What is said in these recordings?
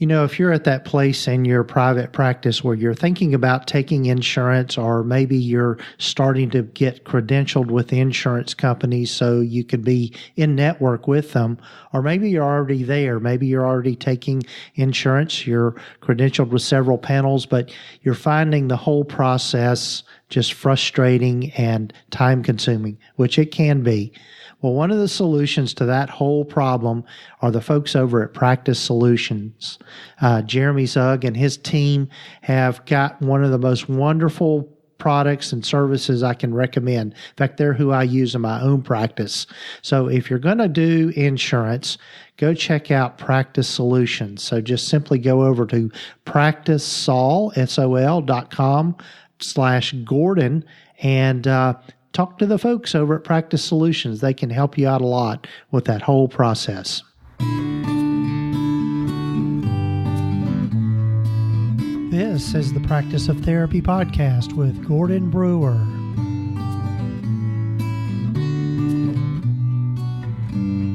If you're at that place in your private practice where you're thinking about taking insurance, or maybe you're starting to get credentialed with insurance companies so you could be in network with them, or maybe you're already there, maybe you're already taking insurance, you're credentialed with several panels, but you're finding the whole process just frustrating and time consuming, which it can be. Well, one of the solutions to that whole problem are the folks over at Practice Solutions. Jeremy Zug and his team have got one of the most wonderful products and services I can recommend. In fact, they're who I use in my own practice. So if you're going to do insurance, go check out Practice Solutions. So just simply go over to practicesol.com/Gordon and talk to the folks over at Practice Solutions. They can help you out a lot with that whole process. This is the Practice of Therapy podcast with Gordon Brewer.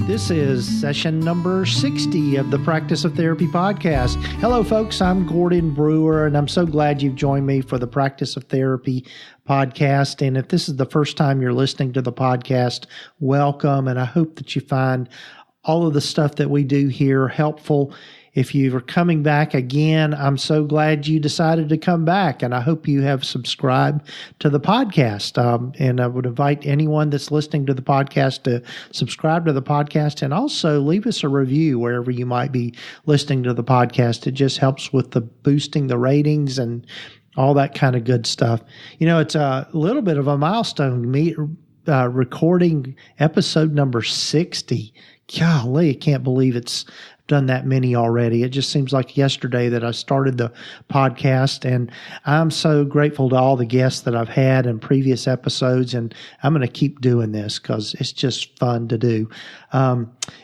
This is session number 60 of the Practice of Therapy podcast. Hello, folks. I'm Gordon Brewer, and I'm so glad you've joined me for the Practice of Therapy podcast. And if this is the first time you're listening to the podcast, welcome. And I hope that you find all of the stuff that we do here helpful. If you are coming back again, I'm so glad you decided to come back, and I hope you have subscribed to the podcast. And I would invite anyone that's listening to the podcast to subscribe to the podcast and also leave us a review wherever you might be listening to the podcast. It just helps with the boosting the ratings and all that kind of good stuff. It's a little bit of a milestone, recording episode number 60. Golly, I can't believe it's done that many already. It just seems like yesterday that I started the podcast, and I'm so grateful to all the guests that I've had in previous episodes, and I'm going to keep doing this because it's just fun to do.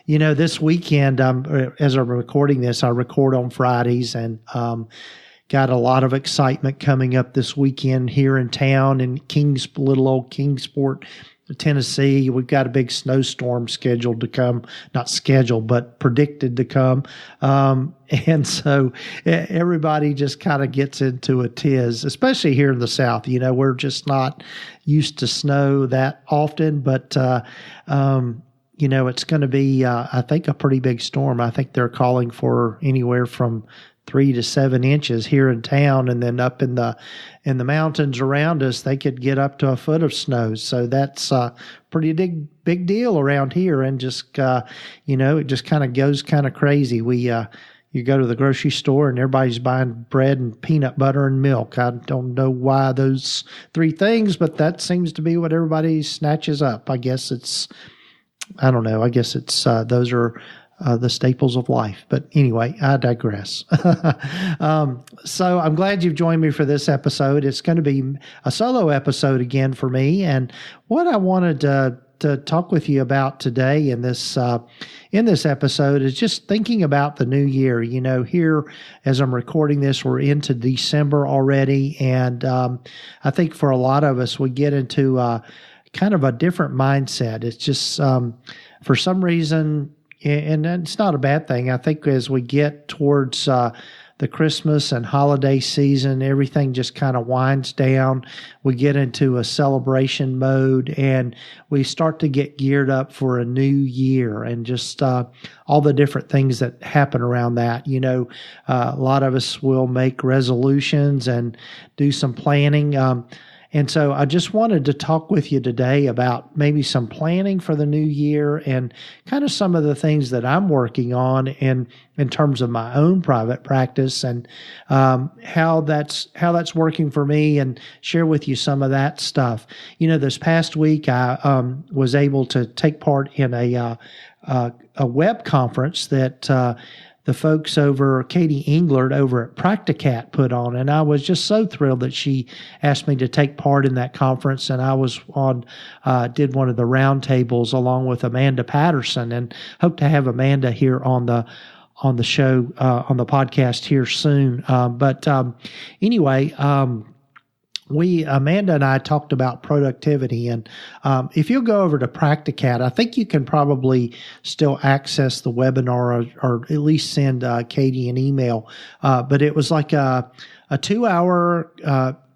This weekend, as I'm recording this, I record on Fridays, and got a lot of excitement coming up this weekend here in town in little old Kingsport, Tennessee. We've got a big snowstorm scheduled to come, not scheduled, but predicted to come. And so everybody just kind of gets into a tiz, especially here in the South. We're just not used to snow that often, but, it's going to be, I think, a pretty big storm. I think they're calling for anywhere from 3 to 7 inches here in town, and then up in the mountains around us, they could get up to a foot of snow. So that's a pretty big deal around here, and just it just kind of goes kind of crazy. You go to the grocery store and everybody's buying bread and peanut butter and milk. I don't know why those 3 things, but that seems to be what everybody snatches up. I guess it's those are the staples of life. But anyway, I digress. So I'm glad you've joined me for this episode. It's going to be a solo episode again for me. And what I wanted to talk with you about today in this episode is just thinking about the new year. Here as I'm recording this, we're into December already. And I think for a lot of us, we get into kind of a different mindset. It's just for some reason, and it's not a bad thing. I think as we get towards the Christmas and holiday season, everything just kind of winds down. We get into a celebration mode, and we start to get geared up for a new year, and just all the different things that happen around that. A lot of us will make resolutions and do some planning. And so I just wanted to talk with you today about maybe some planning for the new year and kind of some of the things that I'm working on in terms of my own private practice, and how that's working for me, and share with you some of that stuff. This past week I was able to take part in a web conference that the folks over, Katie Englert over at Practicat put on. And I was just so thrilled that she asked me to take part in that conference. And I was did one of the roundtables along with Amanda Patterson, and hope to have Amanda here on the show, on the podcast here soon. Anyway, Amanda and I talked about productivity, and if you'll go over to Practicat, I think you can probably still access the webinar or at least send Katie an email. But it was like a 2-hour,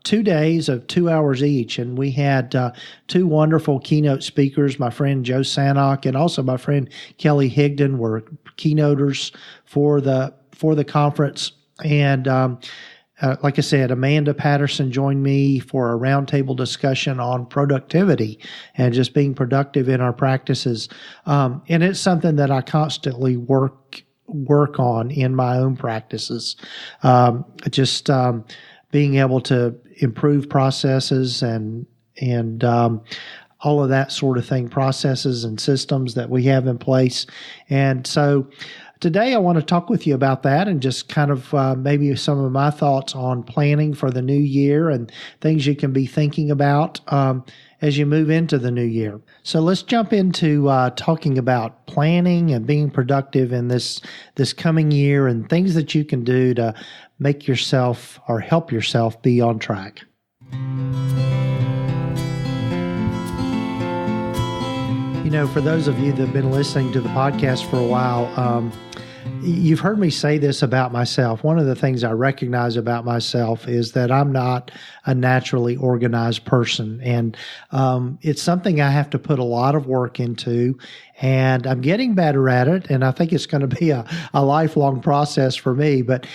2 days of 2 hours each, and we had two wonderful keynote speakers. My friend Joe Sanok and also my friend Kelly Higdon were keynoters for the conference, and like I said, Amanda Patterson joined me for a roundtable discussion on productivity and just being productive in our practices. And it's something that I constantly work on in my own practices. Being able to improve processes and all of that sort of thing, processes and systems that we have in place. And so today I want to talk with you about that and just kind of maybe some of my thoughts on planning for the new year and things you can be thinking about as you move into the new year. So let's jump into talking about planning and being productive in this coming year and things that you can do to make yourself or help yourself be on track. You know, for those of you that have been listening to the podcast for a while, you've heard me say this about myself. One of the things I recognize about myself is that I'm not a naturally organized person. And it's something I have to put a lot of work into. And I'm getting better at it. And I think it's going to be a lifelong process for me. But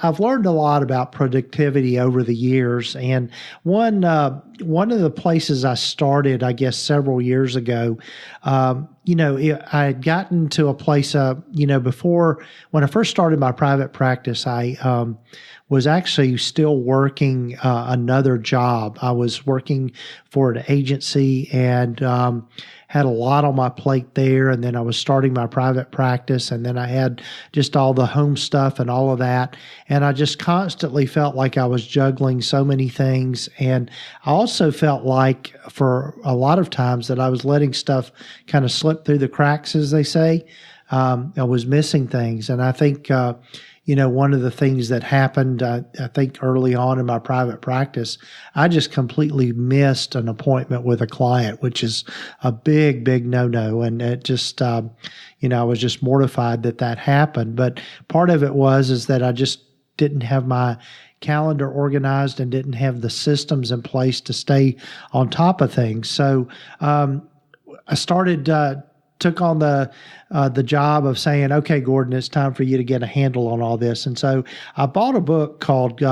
I've learned a lot about productivity over the years. And one of the places I started, I guess, several years ago, I had gotten to a place, before when I first started my private practice, I was actually still working another job. I was working for an agency and had a lot on my plate there. And then I was starting my private practice, and then I had just all the home stuff and all of that. And I just constantly felt like I was juggling so many things. And I also felt like for a lot of times that I was letting stuff kind of slip through the cracks, as they say. I was missing things. And I think, one of the things that happened, I think early on in my private practice, I just completely missed an appointment with a client, which is a big, big no-no. And it just, I was just mortified that happened. But part of it is that I just didn't have my calendar organized and didn't have the systems in place to stay on top of things. So I took on the job of saying, okay, Gordon, it's time for you to get a handle on all this. And so I bought a book called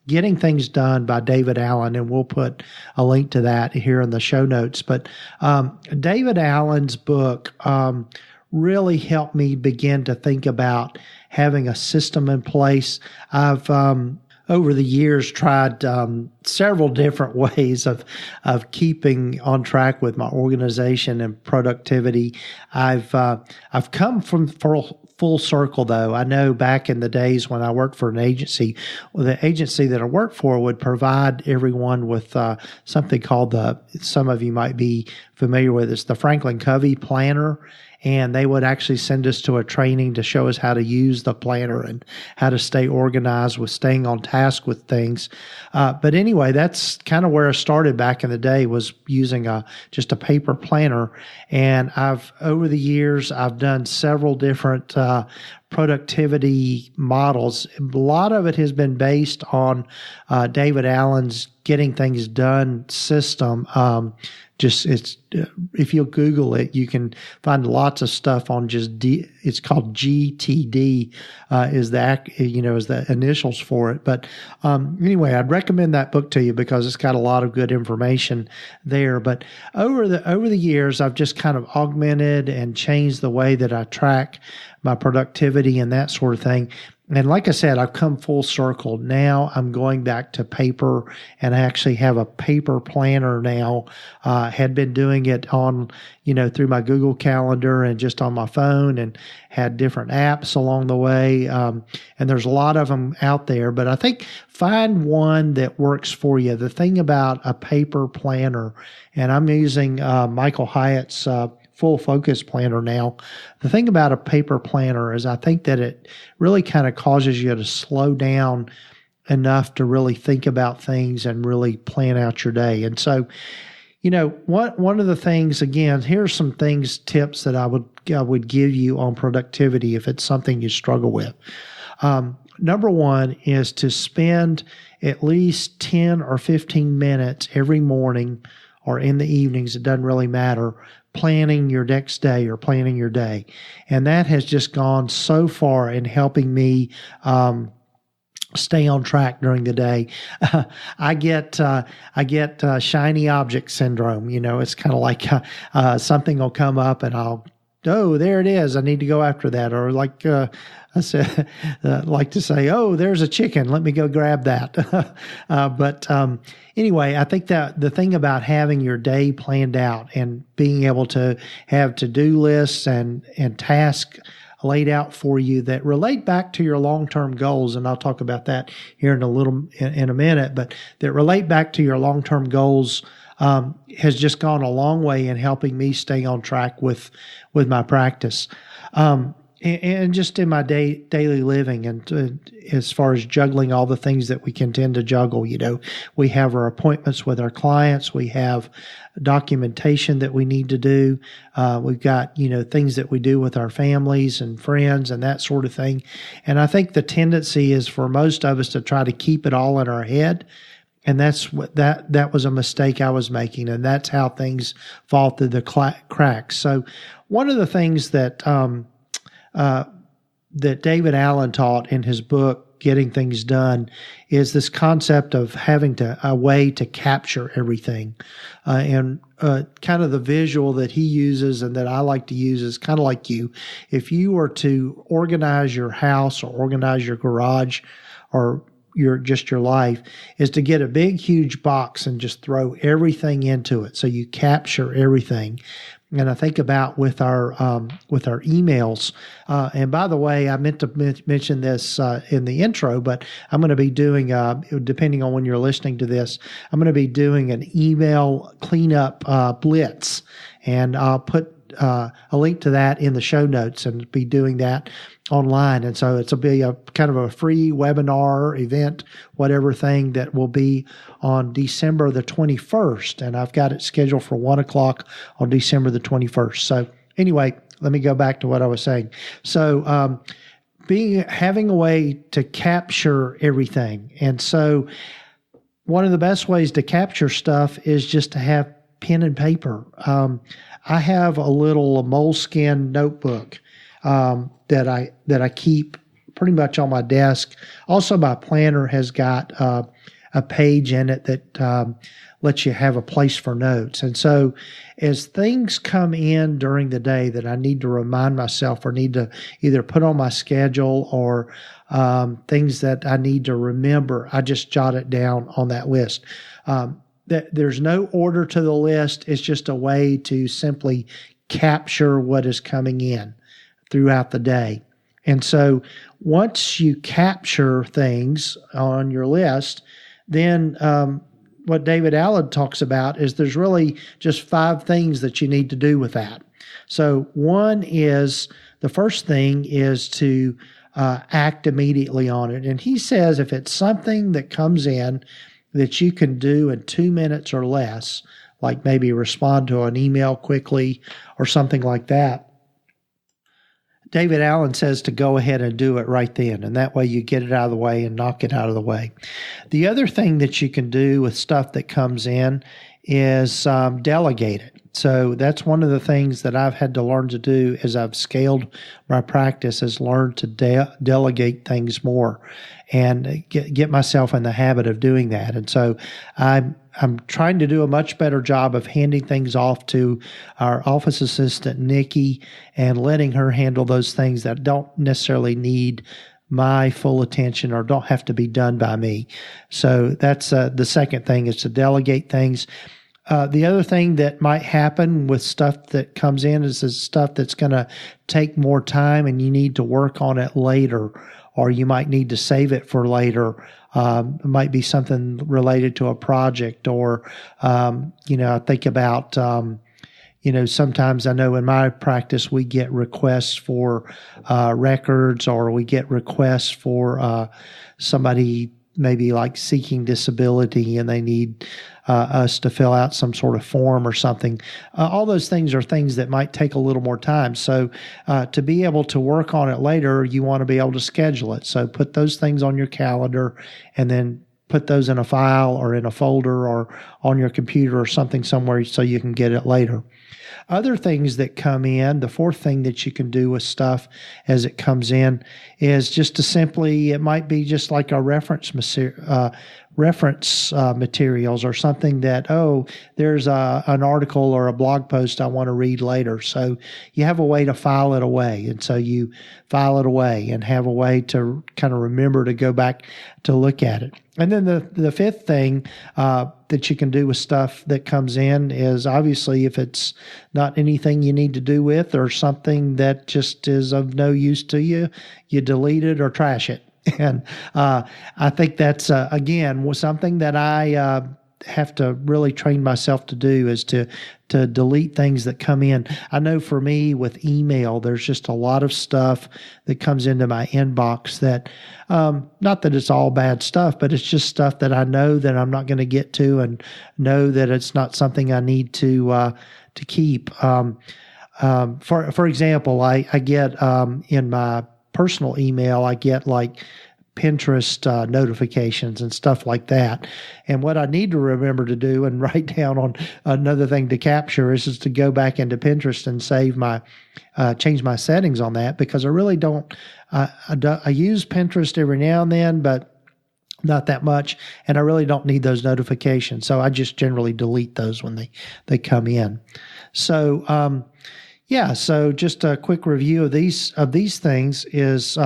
Getting Things Done by David Allen, and we'll put a link to that here in the show notes. But David Allen's book really helped me begin to think about having a system in place. I've over the years tried several different ways of keeping on track with my organization and productivity. I've come from full circle, though. I know back in the days when I worked for an agency, the agency that I worked for would provide everyone with something called some of you might be familiar with, it's the Franklin Covey planner. And they would actually send us to a training to show us how to use the planner and how to stay organized with staying on task with things. But anyway, that's kind of where I started back in the day, was using just a paper planner. And over the years, I've done several different productivity models. A lot of it has been based on David Allen's Getting Things Done system. If you'll Google it, you can find lots of stuff on it's called GTD, is the initials for it. But anyway, I'd recommend that book to you because it's got a lot of good information there. But over the years, I've just kind of augmented and changed the way that I track my productivity and that sort of thing. And like I said, I've come full circle. Now I'm going back to paper, and I actually have a paper planner now. Had been doing it on, through my Google Calendar and just on my phone, and had different apps along the way. And there's a lot of them out there, but I think find one that works for you. The thing about a paper planner, and I'm using Michael Hyatt's full focus planner now. The thing about a paper planner is I think that it really kind of causes you to slow down enough to really think about things and really plan out your day. And so, one of the things, again, here's some tips that I would give you on productivity if it's something you struggle with. Number one is to spend at least 10 or 15 minutes every morning or in the evenings, it doesn't really matter, planning your next day or planning your day. And that has just gone so far in helping me stay on track during the day. I get shiny object syndrome. It's kind of like something will come up and oh, there it is. I need to go after that. Or like I said, like to say, oh, there's a chicken. Let me go grab that. But anyway, I think that the thing about having your day planned out and being able to have to-do lists and tasks laid out for you that relate back to your long-term goals, and I'll talk about that here in a minute, but that relate back to your long-term goals has just gone a long way in helping me stay on track with my practice. And just in my daily living, and as far as juggling all the things that we can tend to juggle, we have our appointments with our clients, we have documentation that we need to do, we've got things that we do with our families and friends and that sort of thing. And I think the tendency is for most of us to try to keep it all in our head. And that's what that was a mistake I was making, and that's how things fall through the cracks. So one of the things that that David Allen taught in his book, Getting Things Done, is this concept of having a way to capture everything. And kind of the visual that he uses and that I like to use is kind of like you. If you were to organize your house or organize your garage or your life, is to get a big, huge box and just throw everything into it. So you capture everything. And I think about with our emails. And by the way, I meant to mention this in the intro, but I'm going to be doing, depending on when you're listening to this, I'm going to be doing an email cleanup blitz, and I'll put a link to that in the show notes, and be doing that online. And so it'll be a kind of a free webinar event, whatever thing, that will be on December the 21st. And I've got it scheduled for 1:00 on December the 21st. So anyway, let me go back to what I was saying. So, having a way to capture everything. And so one of the best ways to capture stuff is just to have pen and paper. I have a little moleskin notebook that I keep pretty much on my desk. Also, my planner has got a page in it that lets you have a place for notes. And so as things come in during the day that I need to remind myself or need to either put on my schedule or things that I need to remember, I just jot it down on that list. There's no order to the list. It's just a way to simply capture what is coming in throughout the day. And so once you capture things on your list, then what David Allen talks about is there's really just 5 things that you need to do with that. So the first thing is to act immediately on it. And he says if it's something that comes in that you can do in 2 minutes or less, like maybe respond to an email quickly or something like that, David Allen says to go ahead and do it right then, and that way you get it out of the way and knock it out of the way. The other thing that you can do with stuff that comes in is delegate it. So that's one of the things that I've had to learn to do as I've scaled my practice, is learn to delegate things more and get myself in the habit of doing that. And so I'm trying to do a much better job of handing things off to our office assistant, Nikki, and letting her handle those things that don't necessarily need my full attention or don't have to be done by me. So that's the second thing, is to delegate things. The other thing that might happen with stuff that comes in is stuff that's going to take more time and you need to work on it later, or you might need to save it for later. It might be something related to a project, or, I think about, sometimes I know in my practice we get requests for records, or we get requests for somebody maybe like seeking disability and they need us to fill out some sort of form or something. All those things are things that might take a little more time. So to be able to work on it later, you want to be able to schedule it. So put those things on your calendar and then put those in a file or in a folder or on your computer or something somewhere so you can get it later. Other things that come in, the fourth thing that you can do with stuff as it comes in is just to simply, it might be just like a reference materials or something that, there's an article or a blog post I want to read later. So you have a way to file it away. And so you file it away and have a way to kind of remember to go back to look at it. And then the fifth thing that you can do with stuff that comes in is obviously if it's not anything you need to do with or something that just is of no use to you, you delete it or trash it. And I think that's, again, something that I have to really train myself to do is to delete things that come in. I know for me with email, there's just a lot of stuff that comes into my inbox that, not that it's all bad stuff, but it's just stuff that I know that I'm not going to get to and know that it's not something I need to keep. For example, I get in my personal email, I get like Pinterest notifications and stuff like that. And what I need to remember to do and write down on another thing to capture is to go back into Pinterest and save change my settings on that, because I really don't, I use Pinterest every now and then, but not that much. And I really don't need those notifications. So I just generally delete those when they come in. So, so just a quick review of these things is,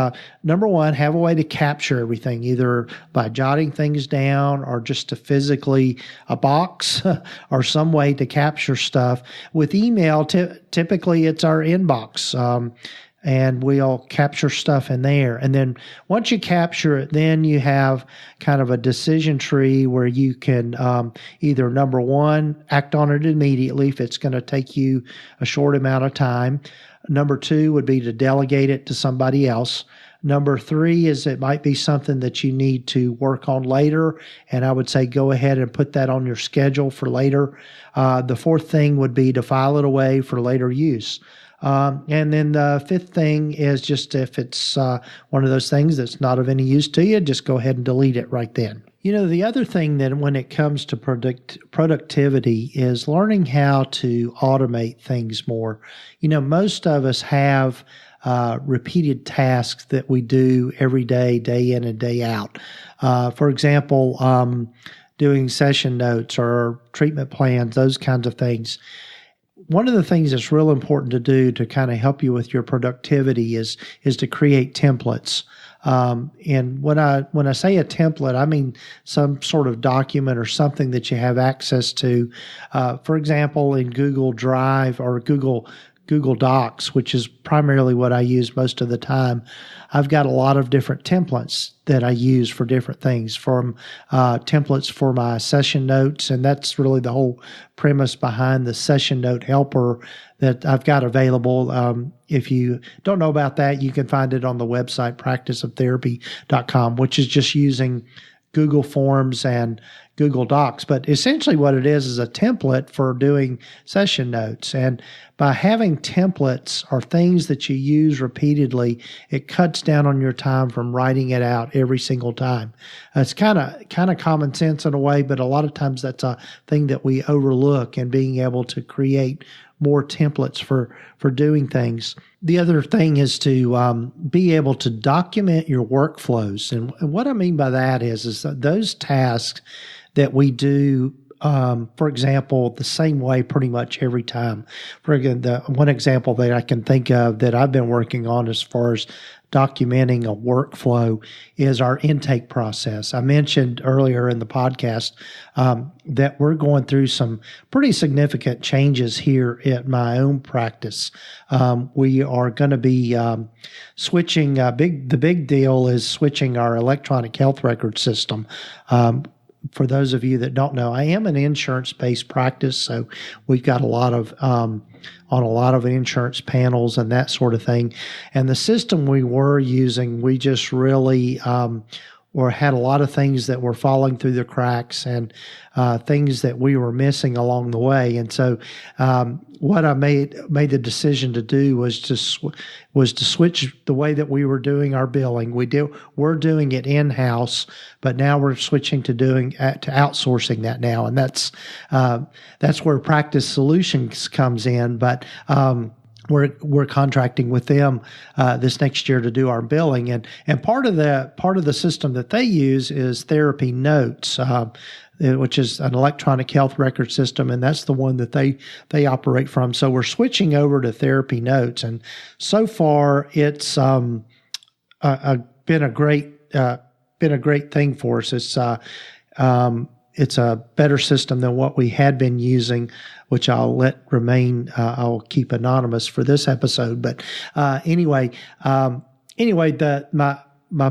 number one, have a way to capture everything, either by jotting things down or just to physically a box or some way to capture stuff. With email, typically it's our inbox, and we'll capture stuff in there. And then once you capture it, then you have kind of a decision tree where you can either, number one, act on it immediately if it's going to take you a short amount of time. Number two would be to delegate it to somebody else. Number three is it might be something that you need to work on later, and I would say go ahead and put that on your schedule for later. The fourth thing would be to file it away for later use. And then the fifth thing is just if it's one of those things that's not of any use to you, just go ahead and delete it right then. You know, the other thing that when it comes to productivity is learning how to automate things more. You know, most of us have repeated tasks that we do every day, day in and day out. For example, doing session notes or treatment plans, those kinds of things. One of the things that's real important to do to kind of help you with your productivity is to create templates. And when I say a template, I mean some sort of document or something that you have access to. For example, in Google Drive or Google Docs, which is primarily what I use most of the time, I've got a lot of different templates that I use for different things, from templates for my session notes, and that's really the whole premise behind the session note helper that I've got available. If you don't know about that, you can find it on the website practiceoftherapy.com, which is just using Google Forms and Google Docs. But essentially what it is a template for doing session notes. And by having templates or things that you use repeatedly, it cuts down on your time from writing it out every single time. It's kind of common sense in a way, but a lot of times that's a thing that we overlook, and being able to create more templates for doing things. The other thing is to be able to document your workflows. And what I mean by that is that those tasks that we do, for example, the same way pretty much every time. The one example that I can think of that I've been working on as far as documenting a workflow is our intake process. I mentioned earlier in the podcast that we're going through some pretty significant changes here at my own practice. We are going to be switching. The big deal is switching our electronic health record system. For those of you that don't know, I am an insurance-based practice, so we've got a lot of on a lot of insurance panels and that sort of thing. And the system we were using, we just really or had a lot of things that were falling through the cracks and things that we were missing along the way. And so what I made the decision to do was to switch the way that we were doing our billing. We're doing it in-house, but now we're switching to outsourcing that now, and that's where Practice Solutions comes in. But we're contracting with them this next year to do our billing, and part of the system that they use is Therapy Notes, which is an electronic health record system, and that's the one that they operate from. So we're switching over to Therapy Notes, and so far it's been a great thing for us. It's a better system than what we had been using, which I'll let remain. I'll keep anonymous for this episode. But anyway, my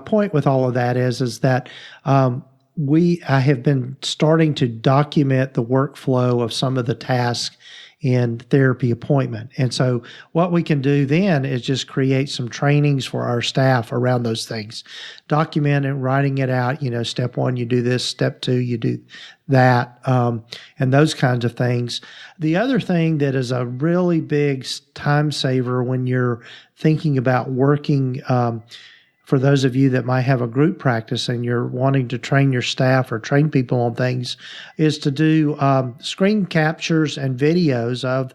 point with all of that is that I have been starting to document the workflow of some of the tasks in therapy appointment. And so what we can do then is just create some trainings for our staff around those things, document it, writing it out, step 1, you do this, step 2, you do that, and those kinds of things. The other thing that is a really big time saver when you're thinking about working, for those of you that might have a group practice and you're wanting to train your staff or train people on things, is to do screen captures and videos of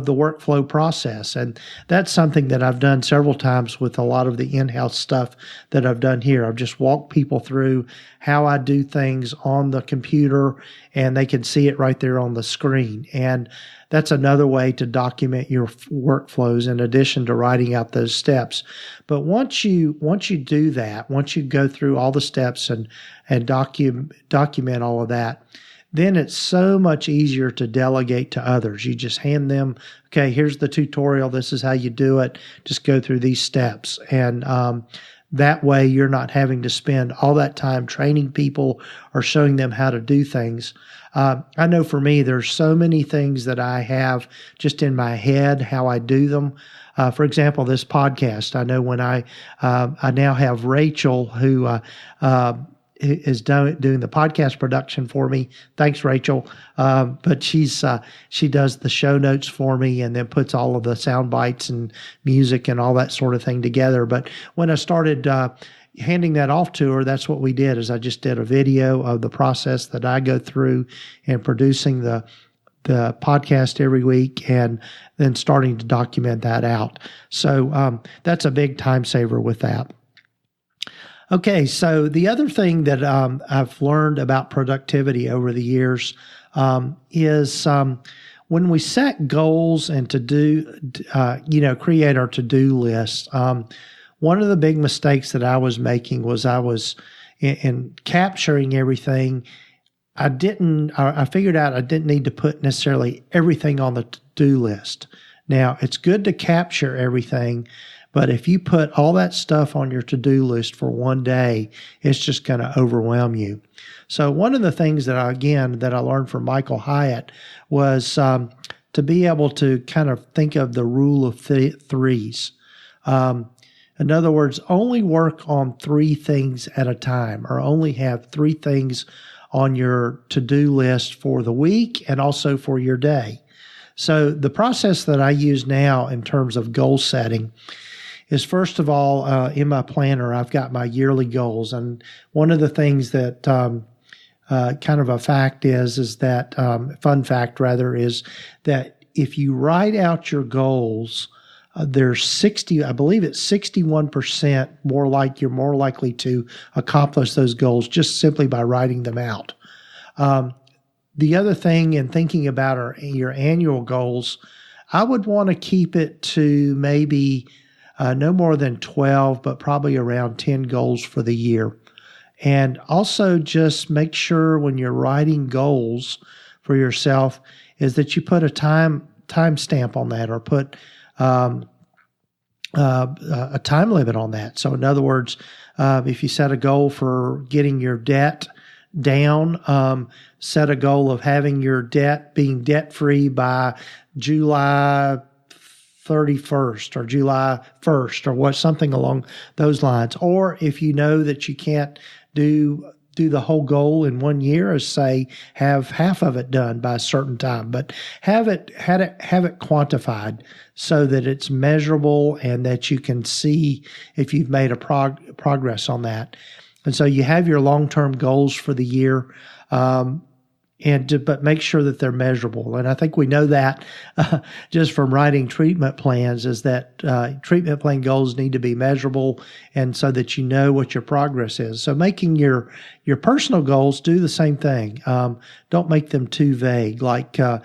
the workflow process. And that's something that I've done several times with a lot of the in-house stuff that I've done here. I've just walked people through how I do things on the computer, and they can see it right there on the screen. And that's another way to document your workflows in addition to writing out those steps. But once you do that, once you go through all the steps and document all of that, then it's so much easier to delegate to others. You just hand them, okay, here's the tutorial. This is how you do it. Just go through these steps. And that way you're not having to spend all that time training people or showing them how to do things. I know for me, there's so many things that I have just in my head, how I do them. For example, this podcast, I know when I now have Rachel who is doing the podcast production for me. Thanks, Rachel. But she does the show notes for me and then puts all of the sound bites and music and all that sort of thing together. But when I started handing that off to her, that's what we did. Is I just did a video of the process that I go through in producing the podcast every week, and then starting to document that out. So that's a big time saver with that. Okay, so the other thing that I've learned about productivity over the years is when we set goals and create our to-do list. One of the big mistakes that I was making was I was in capturing everything. I figured out I didn't need to put necessarily everything on the to-do list. Now, it's good to capture everything, but if you put all that stuff on your to-do list for one day, it's just going to overwhelm you. So one of the things that I learned from Michael Hyatt was to be able to kind of think of the rule of threes. In other words, only work on 3 things at a time, or only have 3 things on your to-do list for the week and also for your day. So the process that I use now in terms of goal setting is, first of all, in my planner, I've got my yearly goals. And one of the things that kind of a fact is that, fun fact rather, is that if you write out your goals, there's 61% you're more likely to accomplish those goals just simply by writing them out. The other thing in thinking about your annual goals, I would want to keep it to maybe no more than 12, but probably around 10 goals for the year. And also just make sure when you're writing goals for yourself is that you put a time stamp on that, or put a time limit on that. So in other words, if you set a goal for getting your debt down, set a goal of having your debt being debt-free by July 31st or July 1st or something along those lines. Or if you know that you can't do the whole goal in 1 year, as say have half of it done by a certain time, but have it quantified so that it's measurable and that you can see if you've made a progress on that. And so you have your long-term goals for the year, but make sure that they're measurable. And I think we know that just from writing treatment plans, is that treatment plan goals need to be measurable, and so that you know what your progress is. So making your personal goals, do the same thing. Don't make them too vague, like a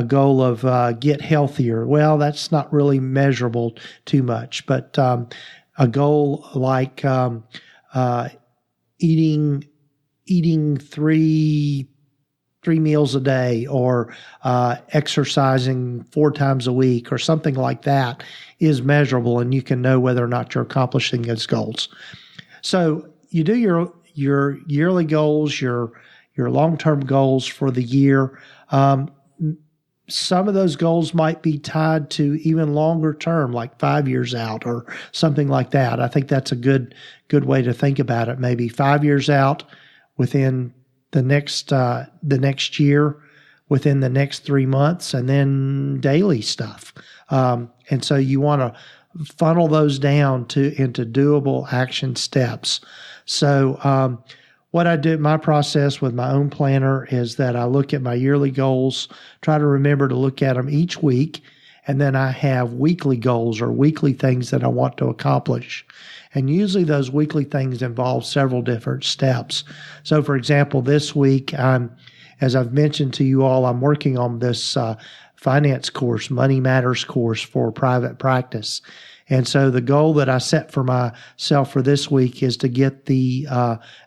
goal of get healthier. Well, that's not really measurable too much, but a goal like eating three meals a day, or exercising 4 times a week, or something like that, is measurable, and you can know whether or not you're accomplishing those goals. So you do your yearly goals, your long-term goals for the year. Some of those goals might be tied to even longer term, like 5 years out or something like that. I think that's a good way to think about it. Maybe 5 years out, within the next year, within the next 3 months, and then daily stuff. And so you want to funnel those down into doable action steps. So what I do, my process with my own planner, is that I look at my yearly goals, try to remember to look at them each week, and then I have weekly goals, or weekly things that I want to accomplish. And usually those weekly things involve several different steps. So, for example, this week, as I've mentioned to you all, I'm working on this finance course, Money Matters course for private practice. And so the goal that I set for myself for this week is to get the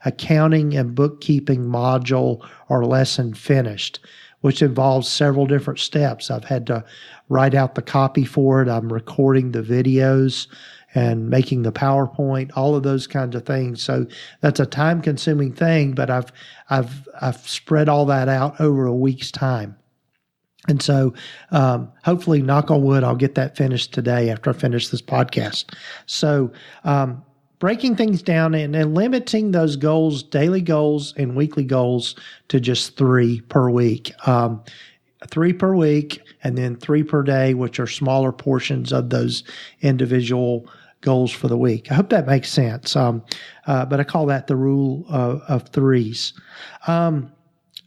accounting and bookkeeping module or lesson finished, which involves several different steps. I've had to write out the copy for it. I'm recording the videos and making the PowerPoint, all of those kinds of things. So that's a time-consuming thing, but I've spread all that out over a week's time. And so hopefully, knock on wood, I'll get that finished today after I finish this podcast. So breaking things down and limiting those goals, daily goals and weekly goals, to just 3 per week. 3 per week, and then 3 per day, which are smaller portions of those individual goals for the week. I hope that makes sense. But I call that the rule of threes.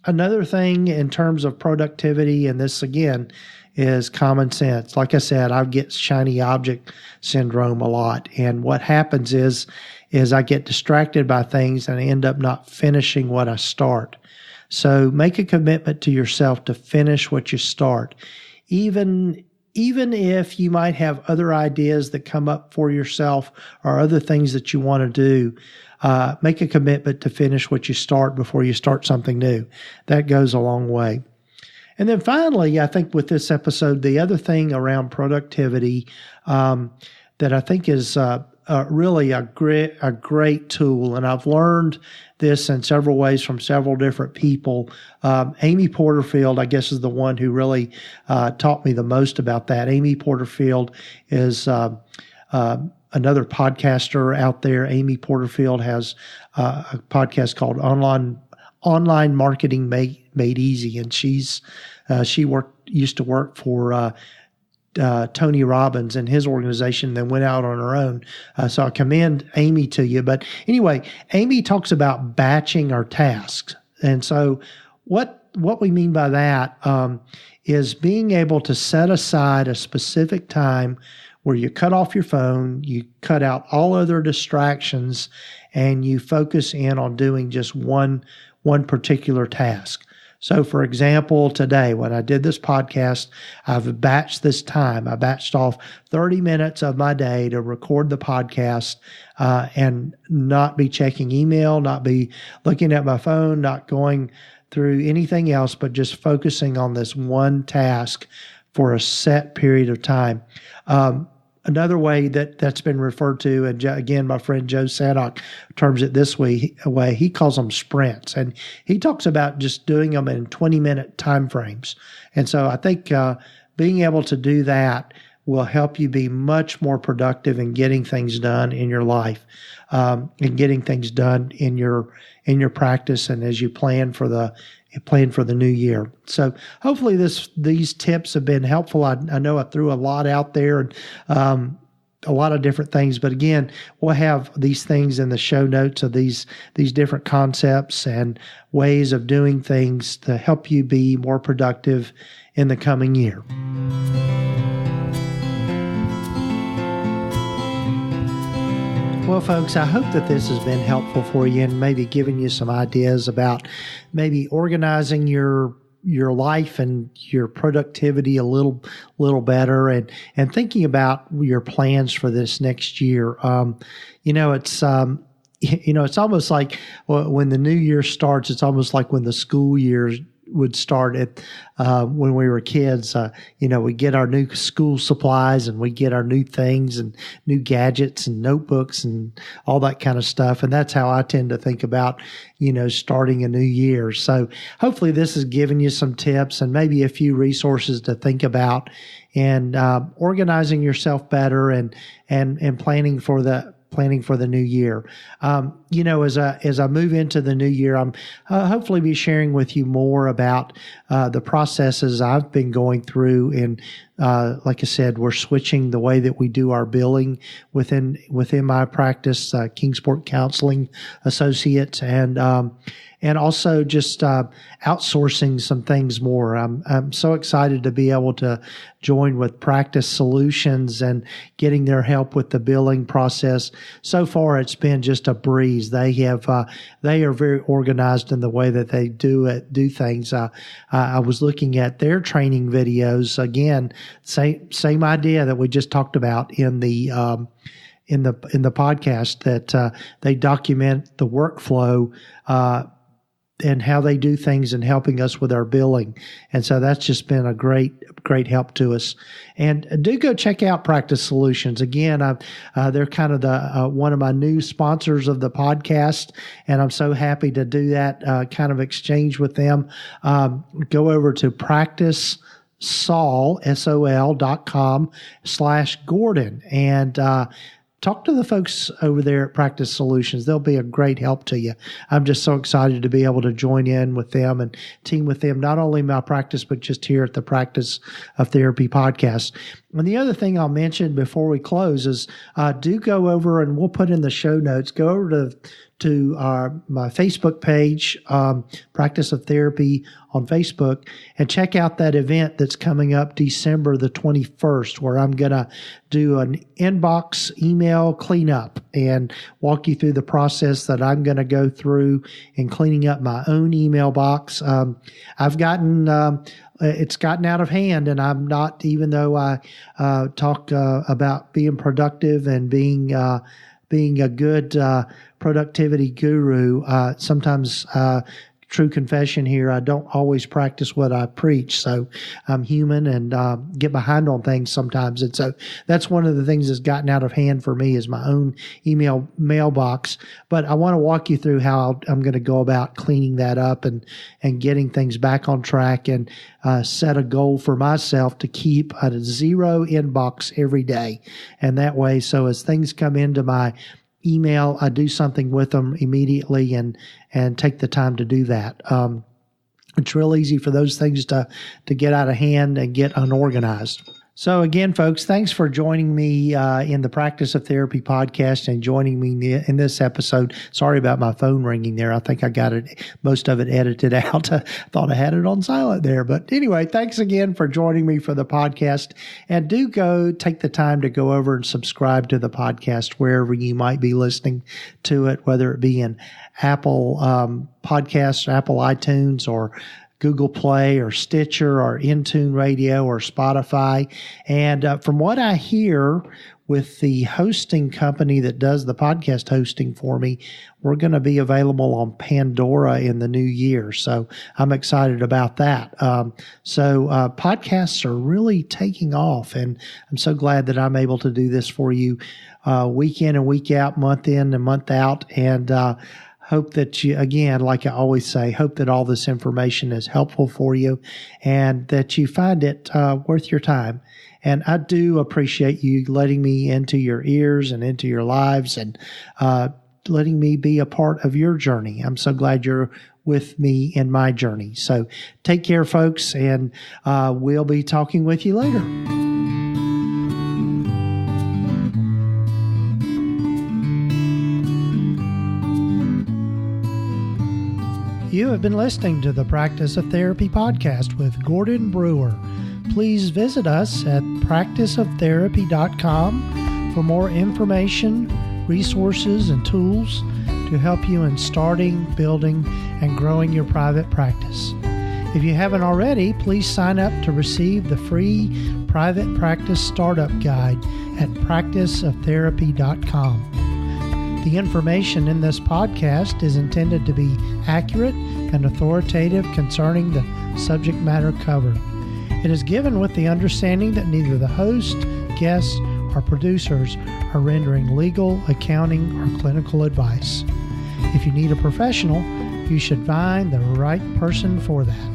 Another thing in terms of productivity, and this again is common sense. Like I said, I get shiny object syndrome a lot. And what happens is I get distracted by things and I end up not finishing what I start. So make a commitment to yourself to finish what you start. Even if you might have other ideas that come up for yourself or other things that you want to do, make a commitment to finish what you start before you start something new. That goes a long way. And then finally, I think with this episode, the other thing around productivity that I think is really a great tool, and I've learned this in several ways from several different people. Amy Porterfield, I guess, is the one who really taught me the most about that. Amy Porterfield is another podcaster out there. Amy Porterfield has a podcast called Online Marketing Made Easy, and she used to work for Tony Robbins and his organization, then went out on her own. So I commend Amy to you. But anyway, Amy talks about batching our tasks. And so what we mean by that is being able to set aside a specific time where you cut off your phone, you cut out all other distractions, and you focus in on doing just one particular task. So, for example, today when I did this podcast, I've batched this time. I batched off 30 minutes of my day to record the podcast and not be checking email, not be looking at my phone, not going through anything else, but just focusing on this one task for a set period of time. Another way that's been referred to, and again, my friend Joe Sadok terms it this way, he calls them sprints. And he talks about just doing them in 20-minute time frames. And so I think being able to do that will help you be much more productive in getting things done in your life, and getting things done in your practice, and as you plan for the new year. So hopefully these tips have been helpful. I know I threw a lot out there, and a lot of different things, but again, we'll have these things in the show notes of these different concepts and ways of doing things to help you be more productive in the coming year. Well, folks, I hope that this has been helpful for you and maybe giving you some ideas about maybe organizing your life and your productivity a little better, and thinking about your plans for this next year. It's almost like when the new year starts, it's almost like when the school year would start when we were kids. We get our new school supplies, and we get our new things and new gadgets and notebooks and all that kind of stuff. And that's how I tend to think about, starting a new year. So hopefully this has given you some tips and maybe a few resources to think about, and organizing yourself better and planning for the new year. As I move into the new year, I'm hopefully be sharing with you more about the processes I've been going through. And like I said, we're switching the way that we do our billing within my practice, Kingsport Counseling Associates, and also just outsourcing some things more. I'm so excited to be able to join with Practice Solutions and getting their help with the billing process. So far, it's been just a breeze. They are very organized in the way that they do things. I was looking at their training videos. Again, same idea that we just talked about in the podcast, that they document the workflow and how they do things and helping us with our billing. And so that's just been a great help to us. And do go check out Practice Solutions. Again, they're kind of the one of my new sponsors of the podcast, and I'm so happy to do that kind of exchange with them. Go over to practicesol.com/Gordon and talk to the folks over there at Practice Solutions. They'll be a great help to you. I'm just so excited to be able to join in with them and team with them, not only in my practice, but just here at the Practice of Therapy podcast. And the other thing I'll mention before we close is do go over, and we'll put in the show notes, go over to my Facebook page, Practice of Therapy on Facebook, and check out that event that's coming up December the 21st, where I'm going to do an inbox email cleanup and walk you through the process that I'm going to go through in cleaning up my own email box. I've gotten it's gotten out of hand, and I'm not, even though I talk about being productive and being a good productivity guru, sometimes true confession here, I don't always practice what I preach. So I'm human and get behind on things sometimes. And so that's one of the things that's gotten out of hand for me, is my own email mailbox. But I want to walk you through how I'm going to go about cleaning that up and getting things back on track, and set a goal for myself to keep a zero inbox every day. And that way, so as things come into my email, I do something with them immediately and take the time to do that. It's real easy for those things to get out of hand and get unorganized. So again, folks, thanks for joining me in the Practice of Therapy podcast and joining me in this episode. Sorry about my phone ringing there. I think I got most of it edited out. I thought I had it on silent there. But anyway, thanks again for joining me for the podcast. And do go take the time to go over and subscribe to the podcast wherever you might be listening to it, whether it be in Apple Podcasts, Apple iTunes, or Google Play, or Stitcher, or Intune Radio, or Spotify. And from what I hear with the hosting company that does the podcast hosting for me, we're going to be available on Pandora in the new year. So I'm excited about that. So podcasts are really taking off, and I'm so glad that I'm able to do this for you week in and week out, month in and month out. And hope that you, again, like I always say, hope that all this information is helpful for you and that you find it worth your time. And I do appreciate you letting me into your ears and into your lives and letting me be a part of your journey. I'm so glad you're with me in my journey. So take care, folks, and we'll be talking with you later. You have been listening to the Practice of Therapy podcast with Gordon Brewer. Please visit us at practiceoftherapy.com for more information, resources, and tools to help you in starting, building, and growing your private practice. If you haven't already, please sign up to receive the free private practice startup guide at practiceoftherapy.com. The information in this podcast is intended to be accurate and authoritative concerning the subject matter covered. It is given with the understanding that neither the host, guests, or producers are rendering legal, accounting, or clinical advice. If you need a professional, you should find the right person for that.